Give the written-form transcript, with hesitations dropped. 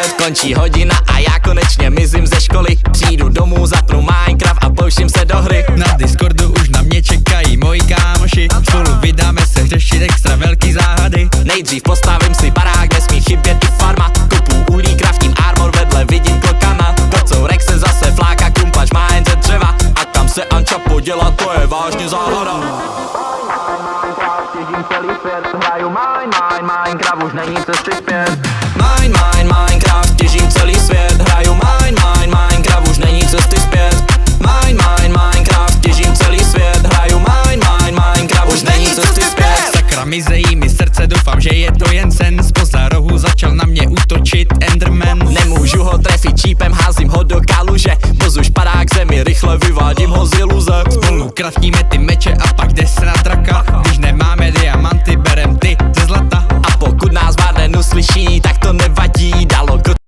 zpět. Končí hodina a já konečně mizím ze školy. Přijdu domů, zapnu Minecraft a pouštím se do hry. Na Discordu už na mě čekají moji kámoši. Spolu vydáme se řešit extra velký záhady. Nejdřív postavím si barák, nesmí chybět i farma. Kupu uhlí, kraftím armor, vedle vidím klokana. Kocourek se zase fláka, kumpač má jen ze dřeva. A kam se Anča poděla, to je vážně záhada. Těžím celý svět, hraju Minecraft, už není cesty zpět. Minecraft, těžím celý svět, hraju Minecraft, už není cesty zpět. Minecraft, těžím celý svět, hraju Minecraft, už není cesty zpět. Sakra, mizejí mi srdce, doufám, že je to jen sen. Zpoza rohu začal na mě útočit Enderman. Nemůžu ho trefit čípem, házím ho do kaluže. Boz už padá k zemi, rychle vyvádím ho z iluze. Spolu kraftíme ty